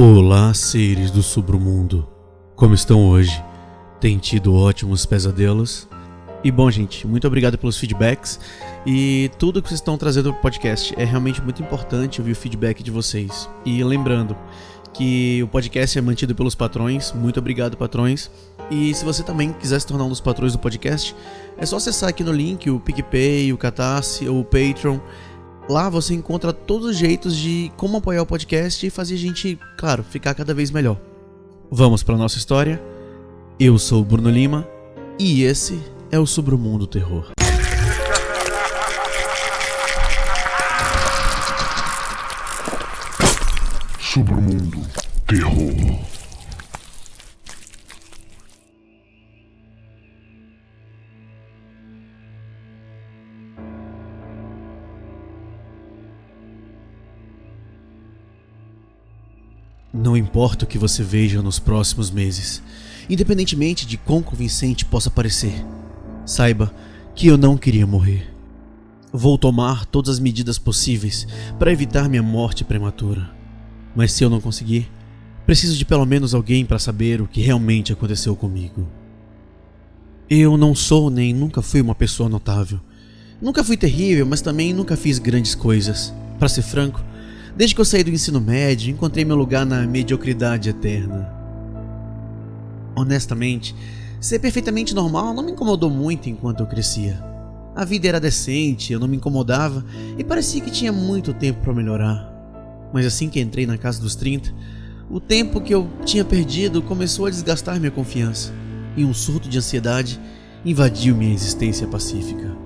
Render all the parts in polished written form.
Olá, seres do submundo. Como estão hoje? Tem tido ótimos pesadelos? E bom, gente, muito obrigado pelos feedbacks e tudo que vocês estão trazendo pro podcast. É realmente muito importante ouvir o feedback de vocês. E lembrando que o podcast é mantido pelos patrões. Muito obrigado, patrões. E se você também quiser se tornar um dos patrões do podcast, é só acessar aqui no link o PicPay, o Catarse ou o Patreon. Lá você encontra todos os jeitos de como apoiar o podcast e fazer a gente, claro, ficar cada vez melhor. Vamos para nossa história. Eu sou o Bruno Lima e esse é o Submundo Terror. Submundo Terror. Não importa o que você veja nos próximos meses, independentemente de quão convincente possa parecer, saiba que eu não queria morrer. Vou tomar todas as medidas possíveis para evitar minha morte prematura. Mas se eu não conseguir, preciso de pelo menos alguém para saber o que realmente aconteceu comigo. Eu não sou nem nunca fui uma pessoa notável. Nunca fui terrível, mas também nunca fiz grandes coisas. Para ser franco, desde que eu saí do ensino médio, encontrei meu lugar na mediocridade eterna. Honestamente, ser perfeitamente normal não me incomodou muito enquanto eu crescia. A vida era decente, eu não me incomodava e parecia que tinha muito tempo para melhorar. Mas assim que entrei na casa dos 30, o tempo que eu tinha perdido começou a desgastar minha confiança e um surto de ansiedade invadiu minha existência pacífica.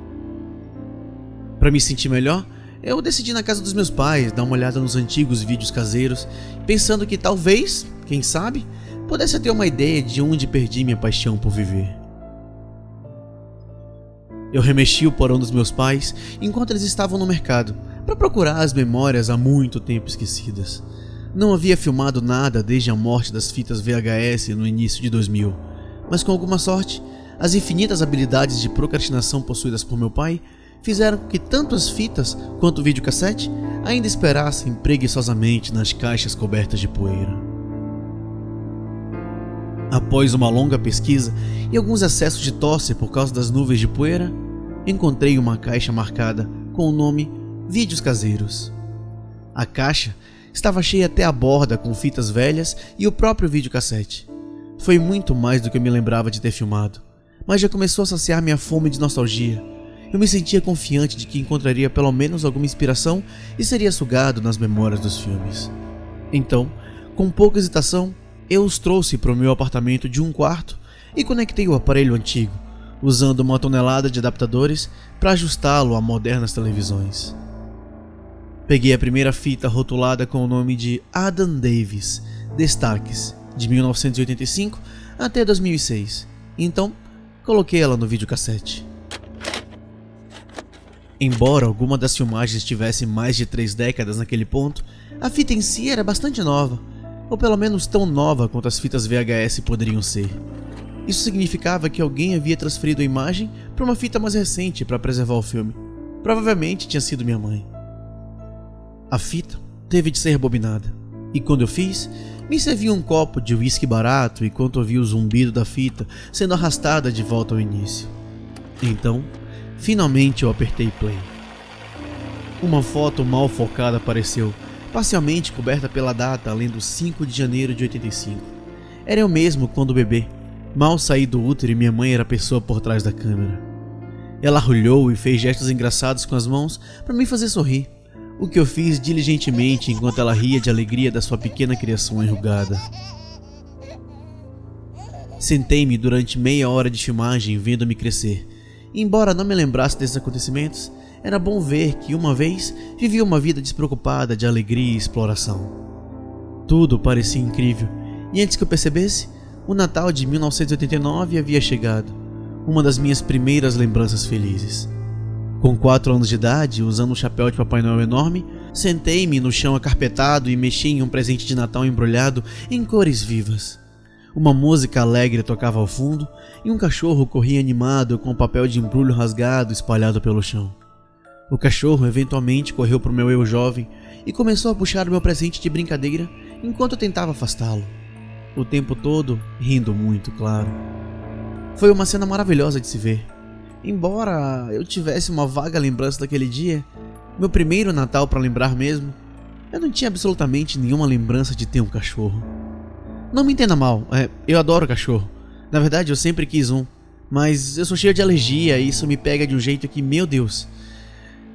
Para me sentir melhor, eu decidi ir na casa dos meus pais, dar uma olhada nos antigos vídeos caseiros, pensando que talvez, quem sabe, pudesse ter uma ideia de onde perdi minha paixão por viver. Eu remexi o porão dos meus pais enquanto eles estavam no mercado, para procurar as memórias há muito tempo esquecidas. Não havia filmado nada desde a morte das fitas VHS no início de 2000, mas com alguma sorte, as infinitas habilidades de procrastinação possuídas por meu pai fizeram com que tanto as fitas quanto o videocassete ainda esperassem preguiçosamente nas caixas cobertas de poeira. Após uma longa pesquisa e alguns acessos de tosse por causa das nuvens de poeira, encontrei uma caixa marcada com o nome Vídeos Caseiros. A caixa estava cheia até a borda com fitas velhas e o próprio videocassete. Foi muito mais do que eu me lembrava de ter filmado, mas já começou a saciar minha fome de nostalgia. Eu me sentia confiante de que encontraria pelo menos alguma inspiração e seria sugado nas memórias dos filmes. Então, com pouca hesitação, eu os trouxe para o meu apartamento de um quarto e conectei o aparelho antigo, usando uma tonelada de adaptadores para ajustá-lo a modernas televisões. Peguei a primeira fita rotulada com o nome de Adam Davis, Destaques, de 1985 até 2006, então coloquei ela no videocassete. Embora alguma das filmagens tivesse mais de 3 décadas naquele ponto, a fita em si era bastante nova, ou pelo menos tão nova quanto as fitas VHS poderiam ser. Isso significava que alguém havia transferido a imagem para uma fita mais recente para preservar o filme. Provavelmente tinha sido minha mãe. A fita teve de ser rebobinada, e quando eu fiz, me servia um copo de uísque barato enquanto ouvia o zumbido da fita sendo arrastada de volta ao início. Então, finalmente eu apertei play. Uma foto mal focada apareceu, parcialmente coberta pela data além do 5 de janeiro de 85. Era eu mesmo quando bebê. Mal saí do útero e minha mãe era a pessoa por trás da câmera. Ela arrulhou e fez gestos engraçados com as mãos para me fazer sorrir, o que eu fiz diligentemente enquanto ela ria de alegria da sua pequena criação enrugada. Sentei-me durante meia hora de filmagem vendo-me crescer. Embora não me lembrasse desses acontecimentos, era bom ver que uma vez vivia uma vida despreocupada de alegria e exploração. Tudo parecia incrível, e antes que eu percebesse, o Natal de 1989 havia chegado, uma das minhas primeiras lembranças felizes. Com 4 anos de idade, usando um chapéu de Papai Noel enorme, sentei-me no chão acarpetado e mexi em um presente de Natal embrulhado em cores vivas. Uma música alegre tocava ao fundo e um cachorro corria animado com um papel de embrulho rasgado espalhado pelo chão. O cachorro eventualmente correu para o meu eu jovem e começou a puxar o meu presente de brincadeira enquanto eu tentava afastá-lo. O tempo todo rindo muito, claro. Foi uma cena maravilhosa de se ver. Embora eu tivesse uma vaga lembrança daquele dia, meu primeiro Natal para lembrar mesmo, eu não tinha absolutamente nenhuma lembrança de ter um cachorro. Não me entenda mal, eu adoro cachorro. Na verdade, eu sempre quis um, mas eu sou cheio de alergia e isso me pega de um jeito que, meu Deus.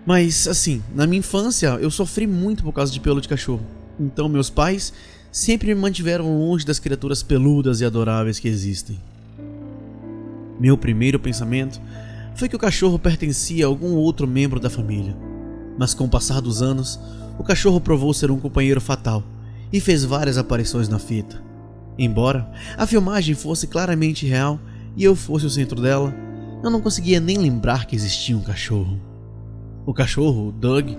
Mas, assim, na minha infância eu sofri muito por causa de pelo de cachorro. Então meus pais sempre me mantiveram longe das criaturas peludas e adoráveis que existem. Meu primeiro pensamento foi que o cachorro pertencia a algum outro membro da família. Mas com o passar dos anos, o cachorro provou ser um companheiro fatal e fez várias aparições na fita. Embora a filmagem fosse claramente real e eu fosse o centro dela, eu não conseguia nem lembrar que existia um cachorro. O cachorro, Doug,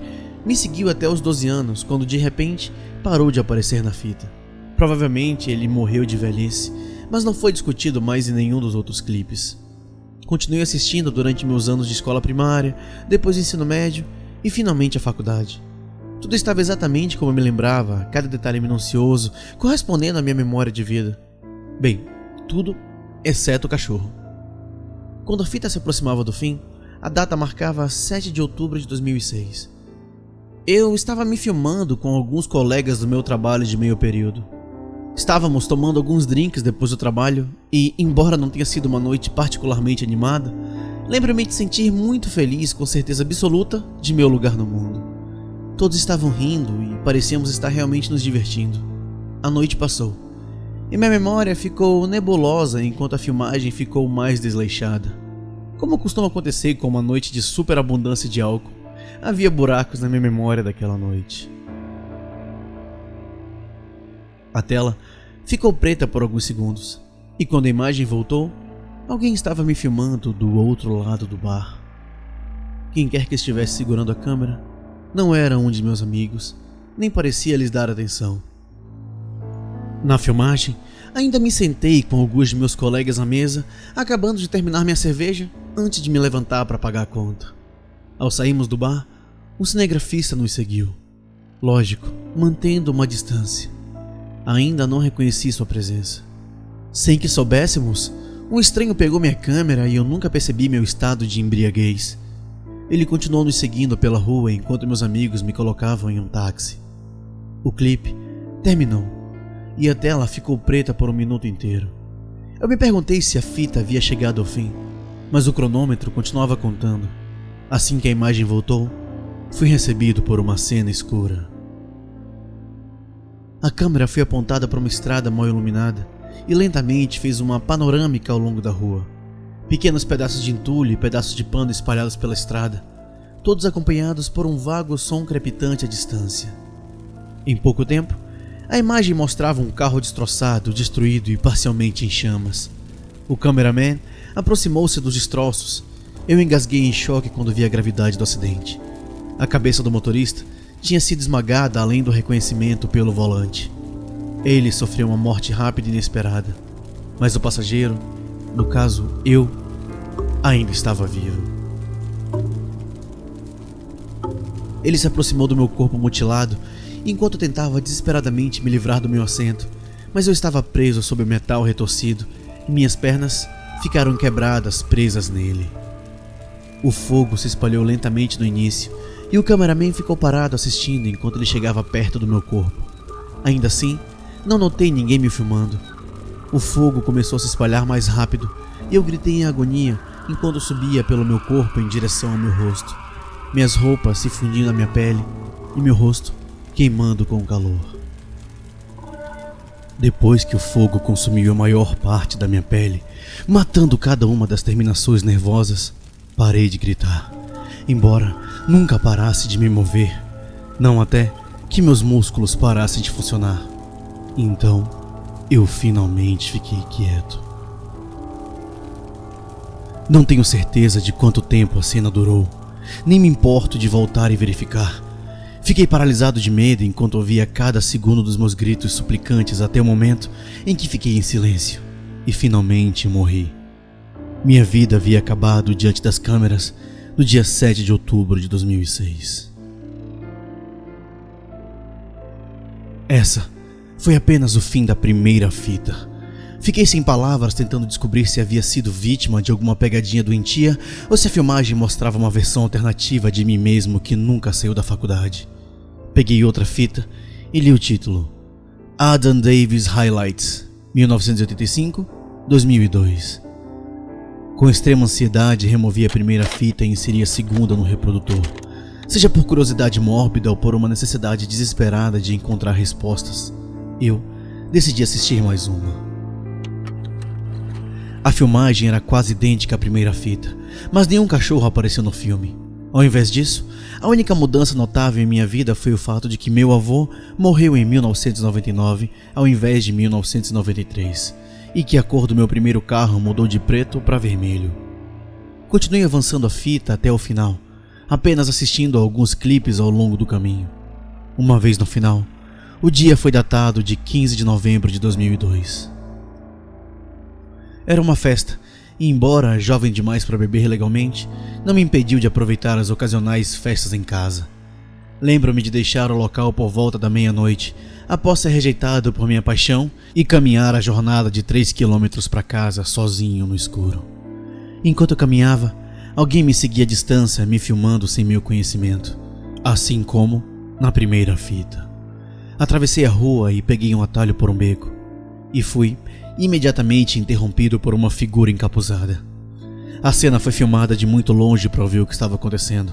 me seguiu até os 12 anos, quando de repente parou de aparecer na fita. Provavelmente ele morreu de velhice, mas não foi discutido mais em nenhum dos outros clipes. Continuei assistindo durante meus anos de escola primária, depois do ensino médio e finalmente a faculdade. Tudo estava exatamente como eu me lembrava, cada detalhe minucioso, correspondendo à minha memória de vida. Bem, tudo exceto o cachorro. Quando a fita se aproximava do fim, a data marcava 7 de outubro de 2006. Eu estava me filmando com alguns colegas do meu trabalho de meio período. Estávamos tomando alguns drinks depois do trabalho e, embora não tenha sido uma noite particularmente animada, lembro-me de sentir muito feliz com certeza absoluta de meu lugar no mundo. Todos estavam rindo e parecíamos estar realmente nos divertindo. A noite passou e minha memória ficou nebulosa enquanto a filmagem ficou mais desleixada. Como costuma acontecer com uma noite de superabundância de álcool, havia buracos na minha memória daquela noite. A tela ficou preta por alguns segundos e quando a imagem voltou, alguém estava me filmando do outro lado do bar. Quem quer que estivesse segurando a câmera não era um de meus amigos, nem parecia lhes dar atenção. Na filmagem, ainda me sentei com alguns de meus colegas à mesa, acabando de terminar minha cerveja antes de me levantar para pagar a conta. Ao sairmos do bar, um cinegrafista nos seguiu. Lógico, mantendo uma distância. Ainda não reconheci sua presença. Sem que soubéssemos, um estranho pegou minha câmera e eu nunca percebi meu estado de embriaguez. Ele continuou nos seguindo pela rua enquanto meus amigos me colocavam em um táxi. O clipe terminou e a tela ficou preta por um minuto inteiro. Eu me perguntei se a fita havia chegado ao fim, mas o cronômetro continuava contando. Assim que a imagem voltou, fui recebido por uma cena escura. A câmera foi apontada para uma estrada mal iluminada e lentamente fez uma panorâmica ao longo da rua. Pequenos pedaços de entulho e pedaços de pano espalhados pela estrada, todos acompanhados por um vago som crepitante à distância. Em pouco tempo, a imagem mostrava um carro destroçado, destruído e parcialmente em chamas. O cameraman aproximou-se dos destroços. Eu engasguei em choque quando vi a gravidade do acidente. A cabeça do motorista tinha sido esmagada além do reconhecimento pelo volante. Ele sofreu uma morte rápida e inesperada, mas o passageiro, no caso eu, ainda estava vivo. Ele se aproximou do meu corpo mutilado enquanto eu tentava desesperadamente me livrar do meu assento, mas eu estava preso sob o metal retorcido e minhas pernas ficaram quebradas presas nele. O fogo se espalhou lentamente no início e o cameraman ficou parado assistindo enquanto ele chegava perto do meu corpo. Ainda assim, não notei ninguém me filmando. O fogo começou a se espalhar mais rápido e eu gritei em agonia enquanto subia pelo meu corpo em direção ao meu rosto. Minhas roupas se fundindo na minha pele e meu rosto queimando com o calor. Depois que o fogo consumiu a maior parte da minha pele, matando cada uma das terminações nervosas, parei de gritar, embora nunca parasse de me mover, não até que meus músculos parassem de funcionar. Então, eu finalmente fiquei quieto. Não tenho certeza de quanto tempo a cena durou, nem me importo de voltar e verificar. Fiquei paralisado de medo enquanto ouvia cada segundo dos meus gritos suplicantes até o momento em que fiquei em silêncio e finalmente morri. Minha vida havia acabado diante das câmeras no dia 7 de outubro de 2006. Essa Foi apenas o fim da primeira fita. Fiquei sem palavras tentando descobrir se havia sido vítima de alguma pegadinha doentia ou se a filmagem mostrava uma versão alternativa de mim mesmo que nunca saiu da faculdade. Peguei outra fita e li o título: Adam Davis Highlights, 1985-2002. Com extrema ansiedade, removi a primeira fita e inseri a segunda no reprodutor, seja por curiosidade mórbida ou por uma necessidade desesperada de encontrar respostas. Eu decidi assistir mais uma. A filmagem era quase idêntica à primeira fita, mas nenhum cachorro apareceu no filme. Ao invés disso, a única mudança notável em minha vida foi o fato de que meu avô morreu em 1999 ao invés de 1993, e que a cor do meu primeiro carro mudou de preto para vermelho. Continuei avançando a fita até o final, apenas assistindo a alguns clipes ao longo do caminho. Uma vez no final, o dia foi datado de 15 de novembro de 2002. Era uma festa, e embora jovem demais para beber legalmente, não me impediu de aproveitar as ocasionais festas em casa. Lembro-me de deixar o local por volta da meia-noite, após ser rejeitado por minha paixão, e caminhar a jornada de 3 quilômetros para casa sozinho no escuro. Enquanto eu caminhava, alguém me seguia à distância, me filmando sem meu conhecimento, assim como na primeira fita. Atravessei a rua e peguei um atalho por um beco, e fui imediatamente interrompido por uma figura encapuzada. A cena foi filmada de muito longe para ouvir o que estava acontecendo,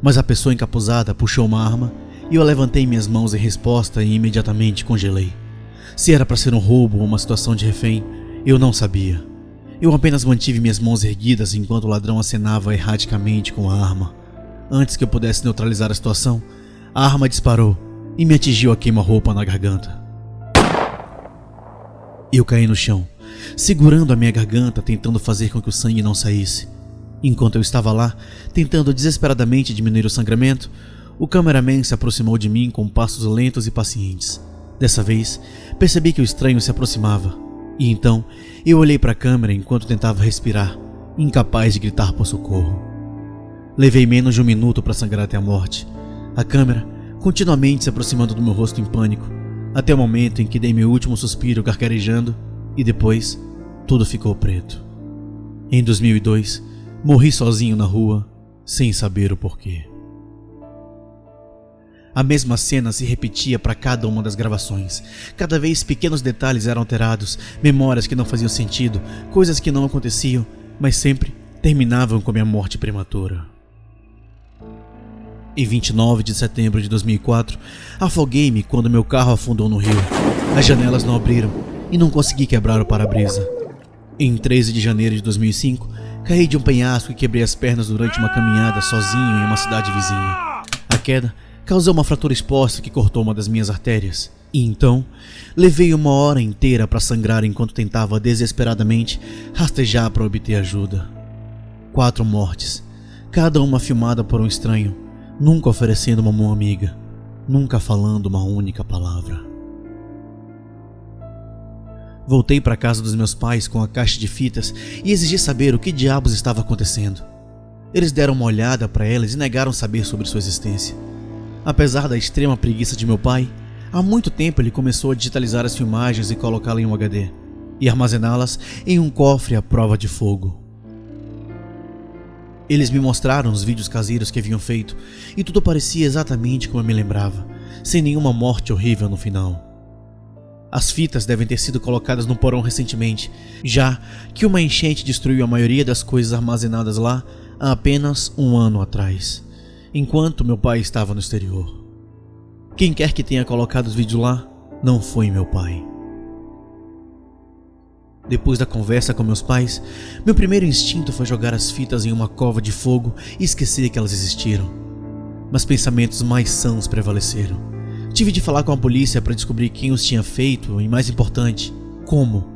mas a pessoa encapuzada puxou uma arma e eu levantei minhas mãos em resposta e imediatamente congelei. Se era para ser um roubo ou uma situação de refém, eu não sabia. Eu apenas mantive minhas mãos erguidas enquanto o ladrão acenava erraticamente com a arma. Antes que eu pudesse neutralizar a situação, a arma disparou e me atingiu a queima-roupa na garganta. Eu caí no chão, segurando a minha garganta, tentando fazer com que o sangue não saísse. Enquanto eu estava lá, tentando desesperadamente diminuir o sangramento, o cameraman se aproximou de mim com passos lentos e pacientes. Dessa vez, percebi que o estranho se aproximava, e então eu olhei para a câmera enquanto tentava respirar, incapaz de gritar por socorro. Levei menos de 1 minuto para sangrar até a morte, a câmera continuamente se aproximando do meu rosto em pânico, até o momento em que dei meu último suspiro gargarejando e depois tudo ficou preto. Em 2002, morri sozinho na rua, sem saber o porquê. A mesma cena se repetia para cada uma das gravações. Cada vez pequenos detalhes eram alterados, memórias que não faziam sentido, coisas que não aconteciam, mas sempre terminavam com minha morte prematura. Em 29 de setembro de 2004, afoguei-me quando meu carro afundou no rio. As janelas não abriram e não consegui quebrar o para-brisa. Em 13 de janeiro de 2005, caí de um penhasco e quebrei as pernas durante uma caminhada sozinho em uma cidade vizinha. A queda causou uma fratura exposta que cortou uma das minhas artérias. E então, levei 1 hora inteira para sangrar enquanto tentava desesperadamente rastejar para obter ajuda. 4 mortes, cada uma filmada por um estranho, nunca oferecendo uma mão amiga, nunca falando uma única palavra. Voltei para a casa dos meus pais com a caixa de fitas e exigi saber o que diabos estava acontecendo. Eles deram uma olhada para elas e negaram saber sobre sua existência. Apesar da extrema preguiça de meu pai, há muito tempo ele começou a digitalizar as filmagens e colocá-las em um HD, e armazená-las em um cofre à prova de fogo. Eles me mostraram os vídeos caseiros que haviam feito, e tudo parecia exatamente como eu me lembrava, sem nenhuma morte horrível no final. As fitas devem ter sido colocadas no porão recentemente, já que uma enchente destruiu a maioria das coisas armazenadas lá há apenas 1 ano atrás, enquanto meu pai estava no exterior. Quem quer que tenha colocado os vídeos lá, não foi meu pai. Depois da conversa com meus pais, meu primeiro instinto foi jogar as fitas em uma cova de fogo e esquecer que elas existiram. Mas pensamentos mais sãos prevaleceram. Tive de falar com a polícia para descobrir quem os tinha feito e, mais importante, como.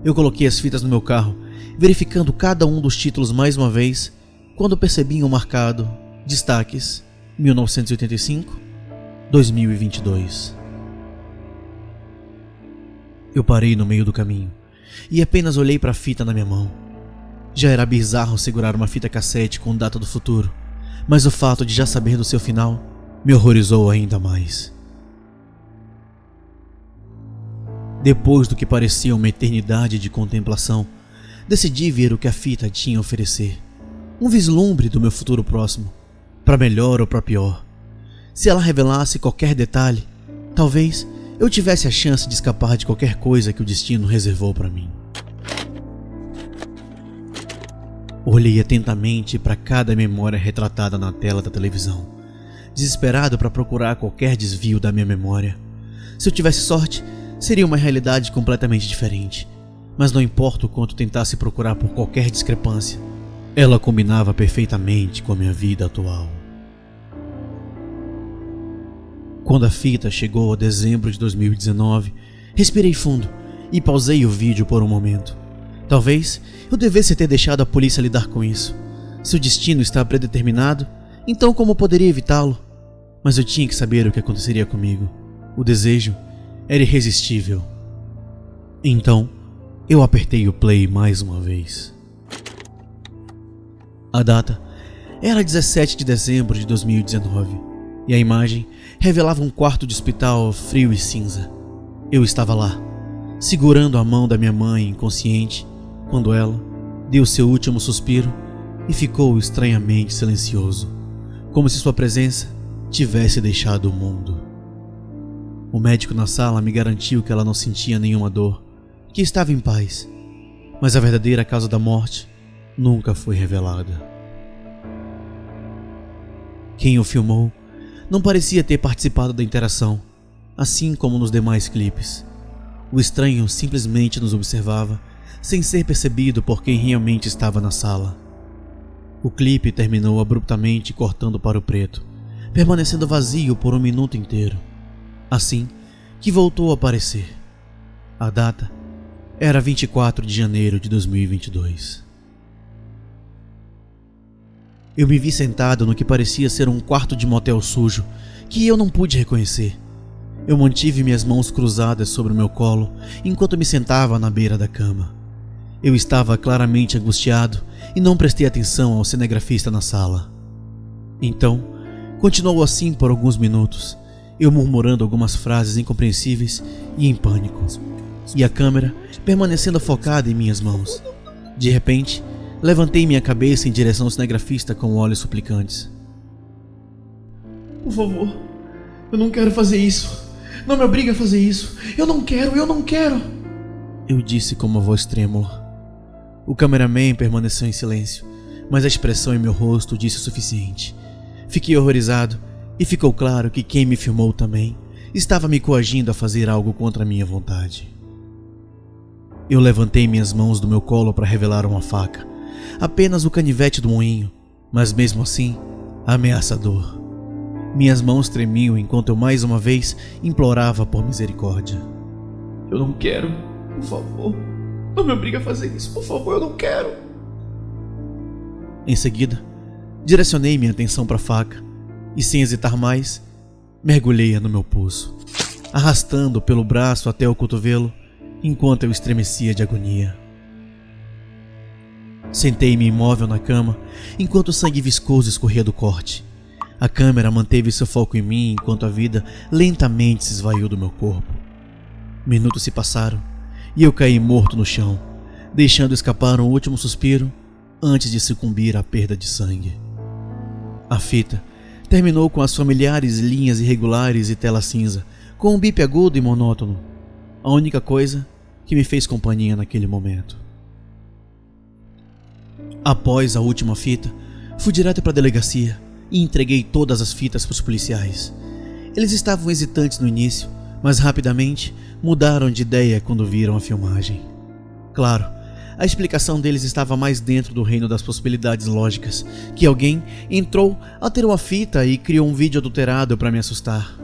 Eu coloquei as fitas no meu carro, verificando cada um dos títulos mais uma vez, quando percebi um marcado Destaques 1985-2022. Eu parei no meio do caminho e apenas olhei para a fita na minha mão. Já era bizarro segurar uma fita cassete com data do futuro, mas o fato de já saber do seu final me horrorizou ainda mais. Depois do que parecia uma eternidade de contemplação, decidi ver o que a fita tinha a oferecer. Um vislumbre do meu futuro próximo, para melhor ou para pior. Se ela revelasse qualquer detalhe, talvez eu tivesse a chance de escapar de qualquer coisa que o destino reservou para mim. Olhei atentamente para cada memória retratada na tela da televisão, desesperado para procurar qualquer desvio da minha memória. Se eu tivesse sorte, seria uma realidade completamente diferente, mas não importa o quanto tentasse procurar por qualquer discrepância, ela combinava perfeitamente com a minha vida atual. Quando a fita chegou a dezembro de 2019, respirei fundo e pausei o vídeo por um momento. Talvez eu devesse ter deixado a polícia lidar com isso. Se o destino está predeterminado, então como poderia evitá-lo? Mas eu tinha que saber o que aconteceria comigo. O desejo era irresistível. Então, eu apertei o play mais uma vez. A data era 17 de dezembro de 2019 e a imagem revelava um quarto de hospital frio e cinza. Eu estava lá, segurando a mão da minha mãe inconsciente, quando ela deu seu último suspiro e ficou estranhamente silencioso, como se sua presença tivesse deixado o mundo. O médico na sala me garantiu que ela não sentia nenhuma dor, que estava em paz, mas a verdadeira causa da morte nunca foi revelada. Quem o filmou não parecia ter participado da interação, assim como nos demais clipes. O estranho simplesmente nos observava, sem ser percebido por quem realmente estava na sala. O clipe terminou abruptamente cortando para o preto, permanecendo vazio por um minuto inteiro. Assim que voltou a aparecer. A data era 24 de janeiro de 2022. Eu me vi sentado no que parecia ser um quarto de motel sujo, que eu não pude reconhecer. Eu mantive minhas mãos cruzadas sobre o meu colo, enquanto me sentava na beira da cama. Eu estava claramente angustiado e não prestei atenção ao cinegrafista na sala. Então, continuou assim por alguns minutos, eu murmurando algumas frases incompreensíveis e em pânico, e a câmera permanecendo focada em minhas mãos. De repente, levantei minha cabeça em direção ao cinegrafista com olhos suplicantes. Por favor, eu não quero fazer isso. Não me obrigue a fazer isso. Eu não quero. Eu disse com uma voz trêmula. O cameraman permaneceu em silêncio, mas a expressão em meu rosto disse o suficiente. Fiquei horrorizado e ficou claro que quem me filmou também estava me coagindo a fazer algo contra a minha vontade. Eu levantei minhas mãos do meu colo para revelar uma faca, apenas o canivete do moinho, mas mesmo assim, ameaçador. Minhas mãos tremiam enquanto eu mais uma vez implorava por misericórdia. Eu não quero, por favor. Não me obrigue a fazer isso, por favor, eu não quero. Em seguida, direcionei minha atenção para a faca e, sem hesitar mais, mergulhei-a no meu pulso, arrastando pelo braço até o cotovelo, enquanto eu estremecia de agonia. Sentei-me imóvel na cama, enquanto o sangue viscoso escorria do corte. A câmera manteve seu foco em mim enquanto a vida lentamente se esvaiu do meu corpo. Minutos se passaram e eu caí morto no chão, deixando escapar um último suspiro antes de sucumbir à perda de sangue. A fita terminou com as familiares linhas irregulares e tela cinza, com um bip agudo e monótono, a única coisa que me fez companhia naquele momento. Após a última fita, fui direto para a delegacia e entreguei todas as fitas para os policiais. Eles estavam hesitantes no início, mas rapidamente mudaram de ideia quando viram a filmagem. Claro, a explicação deles estava mais dentro do reino das possibilidades lógicas, que alguém entrou, alterou a fita e criou um vídeo adulterado para me assustar.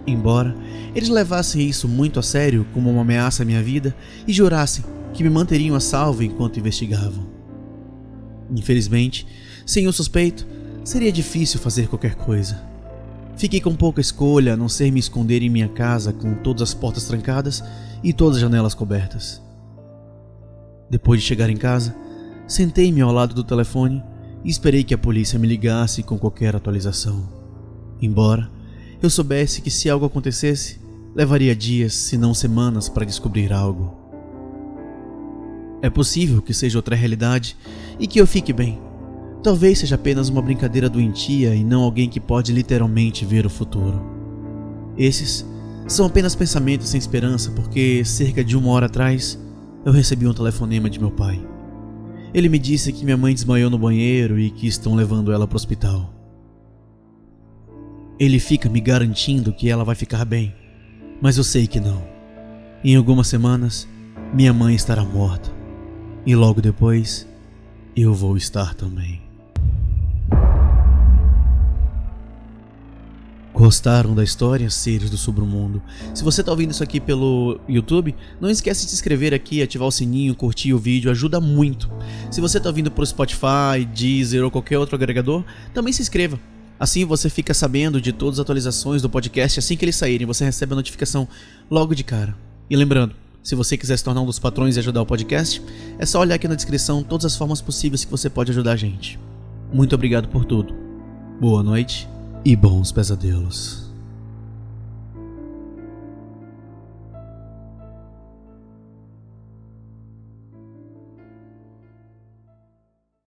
Embora eles levassem isso muito a sério como uma ameaça à minha vida e jurassem que me manteriam a salvo enquanto investigavam. Infelizmente, sem o suspeito, seria difícil fazer qualquer coisa. Fiquei com pouca escolha a não ser me esconder em minha casa com todas as portas trancadas e todas as janelas cobertas. Depois de chegar em casa, sentei-me ao lado do telefone e esperei que a polícia me ligasse com qualquer atualização. Embora eu soubesse que se algo acontecesse, levaria dias, se não semanas, para descobrir algo. É possível que seja outra realidade e que eu fique bem. Talvez seja apenas uma brincadeira doentia e não alguém que pode literalmente ver o futuro. Esses são apenas pensamentos sem esperança, porque cerca de 1 hora atrás eu recebi um telefonema de meu pai. Ele me disse que minha mãe desmaiou no banheiro e que estão levando ela para o hospital. Ele fica me garantindo que ela vai ficar bem, mas eu sei que não. Em algumas semanas, minha mãe estará morta e logo depois eu vou estar também. Gostaram da história, seres do submundo? Se você está ouvindo isso aqui pelo YouTube, não esquece de se inscrever aqui, ativar o sininho, curtir o vídeo, ajuda muito. Se você está ouvindo por Spotify, Deezer ou qualquer outro agregador, também se inscreva. Assim você fica sabendo de todas as atualizações do podcast assim que eles saírem, você recebe a notificação logo de cara. E lembrando, se você quiser se tornar um dos patrões e ajudar o podcast, é só olhar aqui na descrição todas as formas possíveis que você pode ajudar a gente. Muito obrigado por tudo. Boa noite e bons pesadelos.